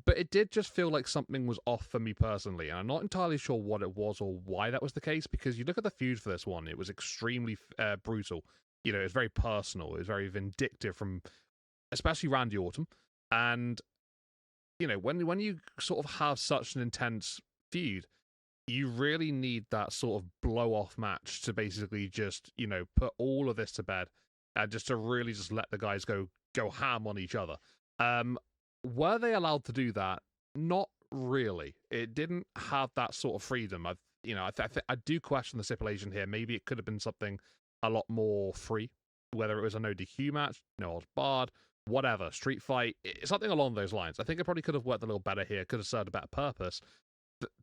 [SPEAKER 2] But it did just feel like something was off for me personally, and I'm not entirely sure what it was or why that was the case, because you look at the feud for this one, it was extremely brutal. You know, it was very personal, it was very vindictive from especially Randy Orton. And you know, when you sort of have such an intense feud, you really need that sort of blow off match to basically just, you know, put all of this to bed and just to really just let the guys go ham on each other. Were they allowed to do that? Not really. It didn't have that sort of freedom. I do question the stipulation here. Maybe it could have been something a lot more free, whether it was a no DQ match, no holds barred, whatever, street fight, something along those lines. I think it probably could have worked a little better here, could have served a better purpose.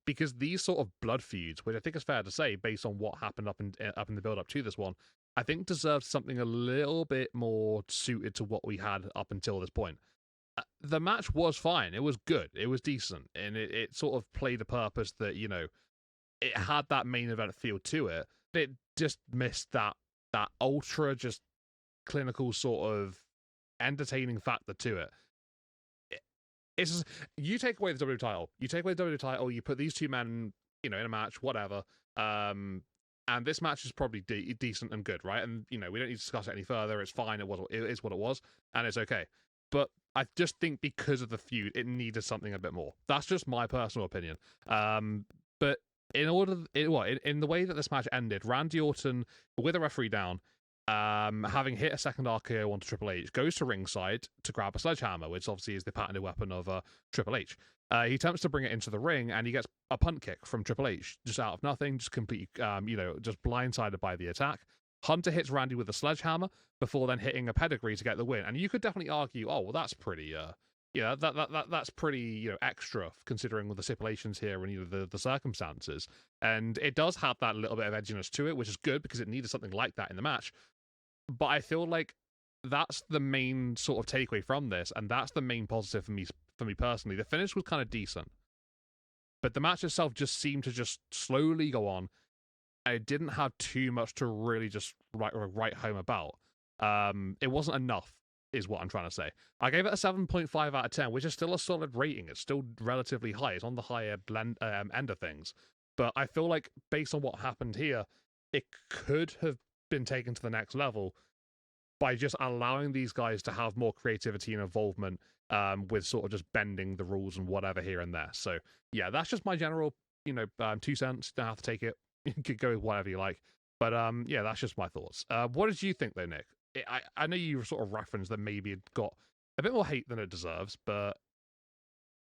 [SPEAKER 2] Because these sort of blood feuds, which I think is fair to say, based on what happened up in the build up to this one, I think deserved something a little bit more suited to what we had up until this point. The match was fine. It was good. It was decent, and it sort of played a purpose that, you know, it had that main event feel to it. It just missed that ultra just clinical sort of entertaining factor to it. It's just, you take away the WWE title, you put these two men, you know, in a match, whatever. And this match is probably decent and good, right? And you know, we don't need to discuss it any further. It's fine. It is what it was, and it's okay. But I just think because of the feud, it needed something a bit more. That's just my personal opinion. But in the way that this match ended, Randy Orton with a referee down, having hit a second RKO onto Triple H, goes to ringside to grab a sledgehammer, which obviously is the patented weapon of Triple H. He attempts to bring it into the ring, and he gets a punt kick from Triple H, just out of nothing, just completely, just blindsided by the attack. Hunter hits Randy with a sledgehammer before then hitting a pedigree to get the win. And you could definitely argue, oh, well, that's pretty, that's pretty, you know, extra considering the stipulations here and, you know, the circumstances. And it does have that little bit of edginess to it, which is good because it needed something like that in the match. But I feel like that's the main sort of takeaway from this, and that's the main positive for me personally. The finish was kind of decent, but the match itself just seemed to just slowly go on. I didn't have too much to really just write home about. It wasn't enough, is what I'm trying to say. I gave it a 7.5 out of 10, which is still a solid rating. It's still relatively high. It's on the higher end of things. But I feel like based on what happened here, it could have been taken to the next level by just allowing these guys to have more creativity and involvement with sort of just bending the rules and whatever here and there. So yeah, that's just my general, 2 cents. Don't have to take it. You could go with whatever you like. But yeah, that's just my thoughts. What did you think though, Nick? I know you sort of referenced that maybe it got a bit more hate than it deserves, but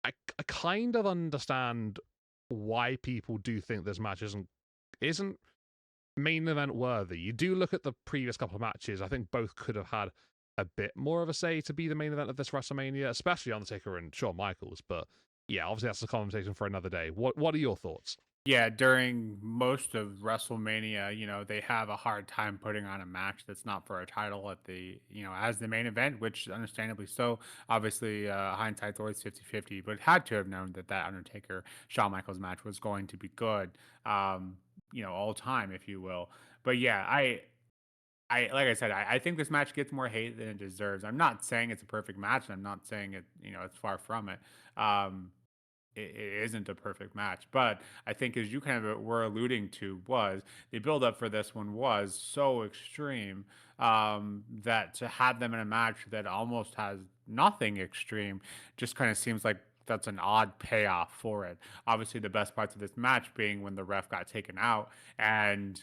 [SPEAKER 2] I kind of understand why people do think this match isn't main event worthy. You do look at the previous couple of matches, I think both could have had a bit more of a say to be the main event of this WrestleMania, especially Undertaker and Shawn Michaels. But yeah, obviously that's a conversation for another day. What are your thoughts?
[SPEAKER 1] Yeah, during most of WrestleMania, they have a hard time putting on a match that's not for a title at as the main event, which understandably so. Obviously, hindsight's always 50-50, but had to have known that Undertaker Shawn Michaels match was going to be good, all time, if you will. But yeah, I like I said, I think this match gets more hate than it deserves. I'm not saying it's a perfect match, and I'm not saying it's far from it. Um, it isn't a perfect match. But I think, as you kind of were alluding to, was the buildup for this one was so extreme, that to have them in a match that almost has nothing extreme just kind of seems like that's an odd payoff for it. Obviously, the best parts of this match being when the ref got taken out and,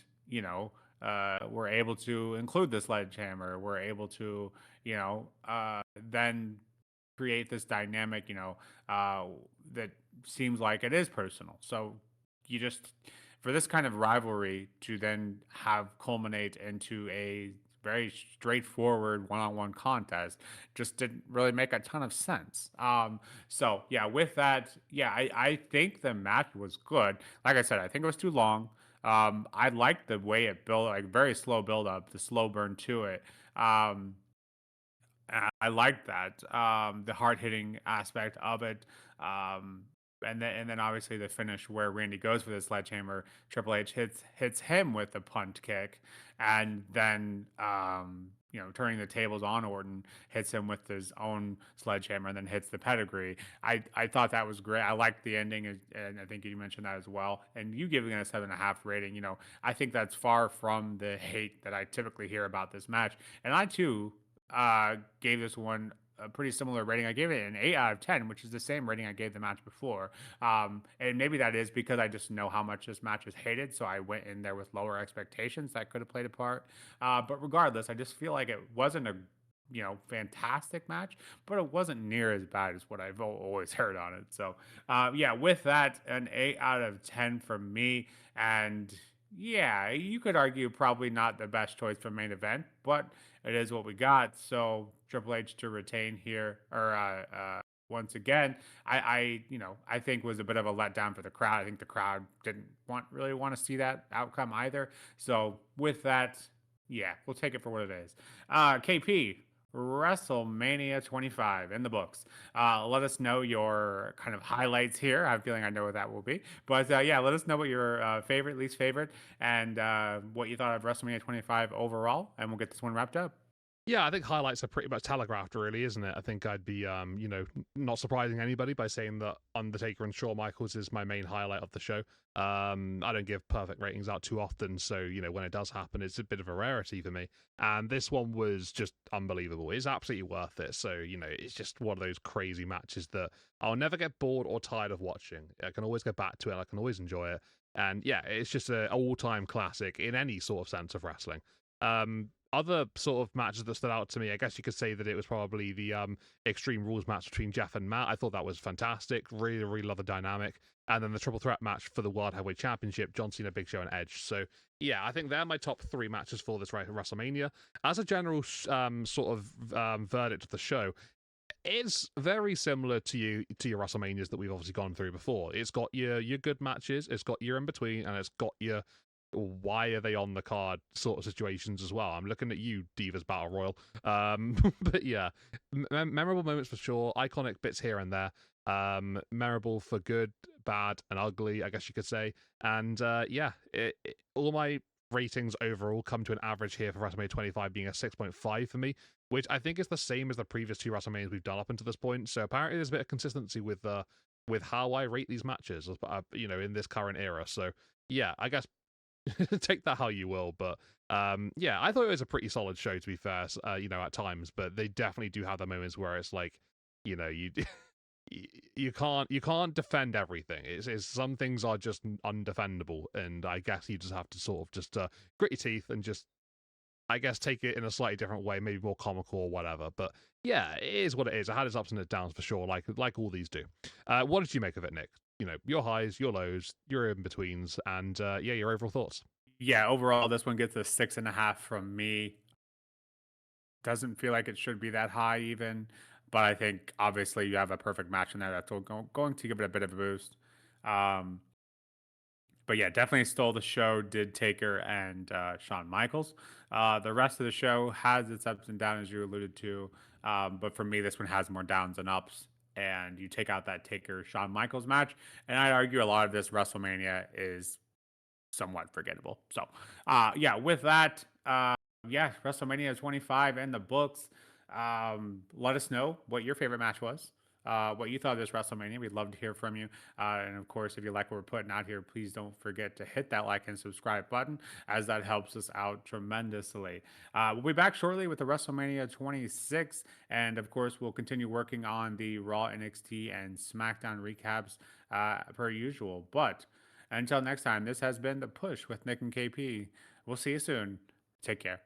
[SPEAKER 1] we're able to include the sledgehammer. We're able to, then create this dynamic, uh, that seems like it is personal. So you just, for this kind of rivalry to then have culminate into a very straightforward one-on-one contest just didn't really make a ton of sense. So yeah, with that, yeah, I think the match was good. Like I said, I think it was too long. I liked the way it built, like very slow build up, the slow burn to it. Um, I like that, the hard hitting aspect of it, um, and then obviously the finish where Randy goes for the sledgehammer, Triple H hits him with the punt kick, and then turning the tables on Orton, hits him with his own sledgehammer, and then hits the pedigree. I thought that was great. I liked the ending, and I think you mentioned that as well. And you giving it a 7.5 rating, I think that's far from the hate that I typically hear about this match, and I too gave this one a pretty similar rating. I gave it an 8 out of 10, which is the same rating I gave the match before. And maybe that is because I just know how much this match is hated. So I went in there with lower expectations. That could have played a part. But regardless, I just feel like it wasn't a fantastic match, but it wasn't near as bad as what I've always heard on it. So, yeah, with that, an 8 out of 10 from me. And yeah, you could argue probably not the best choice for main event, but it is what we got. So Triple H to retain here, or once again, I think was a bit of a letdown for the crowd. I think the crowd didn't really want to see that outcome either. So with that, yeah, we'll take it for what it is. KP, WrestleMania 25 in the books. Let us know your kind of highlights here. I have a feeling I know what that will be. But yeah, let us know what your favorite, least favorite, and what you thought of WrestleMania 25 overall. And we'll get this one wrapped up.
[SPEAKER 2] Yeah, I think highlights are pretty much telegraphed, really, isn't it? I think I'd be, not surprising anybody by saying that Undertaker and Shawn Michaels is my main highlight of the show. I don't give perfect ratings out too often, so when it does happen, it's a bit of a rarity for me. And this one was just unbelievable. It's absolutely worth it. So it's just one of those crazy matches that I'll never get bored or tired of watching. I can always go back to it. I can always enjoy it. And yeah, it's just an all-time classic in any sort of sense of wrestling. Other sort of matches that stood out to me, I guess you could say that it was probably the Extreme Rules match between Jeff and Matt. I thought that was fantastic. Really, really love the dynamic. And then the triple threat match for the World Heavyweight Championship, John Cena, Big Show, and Edge. So yeah, I think they're my top three matches for this WrestleMania. As a general sort of verdict of the show, it's very similar to your WrestleManias that we've obviously gone through before. It's got your good matches, it's got your in between, and it's got your why are they on the card sort of situations as well. I'm looking at you, Divas Battle Royal. But yeah, memorable moments for sure, iconic bits here and there. Memorable for good, bad, and ugly, I guess you could say. And yeah, all my ratings overall come to an average here for WrestleMania 25 being a 6.5 for me, which I think is the same as the previous two WrestleManias we've done up until this point. So apparently there's a bit of consistency with how I rate these matches, in this current era. So yeah, I guess take that how you will, but yeah, I thought it was a pretty solid show to be fair. At times, but they definitely do have the moments where it's like, you you can't defend everything. It's some things are just undefendable, and I guess you just have to sort of just grit your teeth and just, I guess, take it in a slightly different way, maybe more comical or whatever. But yeah, it is what it is. It had its ups and its downs for sure, like all these do. What did you make of it, Nick? Your highs, your lows, your in betweens, and yeah, your overall thoughts.
[SPEAKER 1] Yeah, overall, this one gets a 6.5 from me. Doesn't feel like it should be that high even, but I think obviously you have a perfect match in there that's going to give it a bit of a boost. Um, But yeah, definitely stole the show. Did Taker and Shawn Michaels. The rest of the show has its ups and downs, as you alluded to. But for me, this one has more downs than ups. And you take out that Taker Shawn Michaels match, and I'd argue a lot of this WrestleMania is somewhat forgettable. So, yeah, with that, yeah, WrestleMania 25 and the books. Let us know what your favorite match was. What you thought of this WrestleMania. We'd love to hear from you. And of course, if you like what we're putting out here, please don't forget to hit that like and subscribe button, as that helps us out tremendously. We'll be back shortly with the WrestleMania 26. And of course, we'll continue working on the Raw, NXT, and SmackDown recaps per usual. But until next time, this has been The Push with Nick and KP. We'll see you soon. Take care.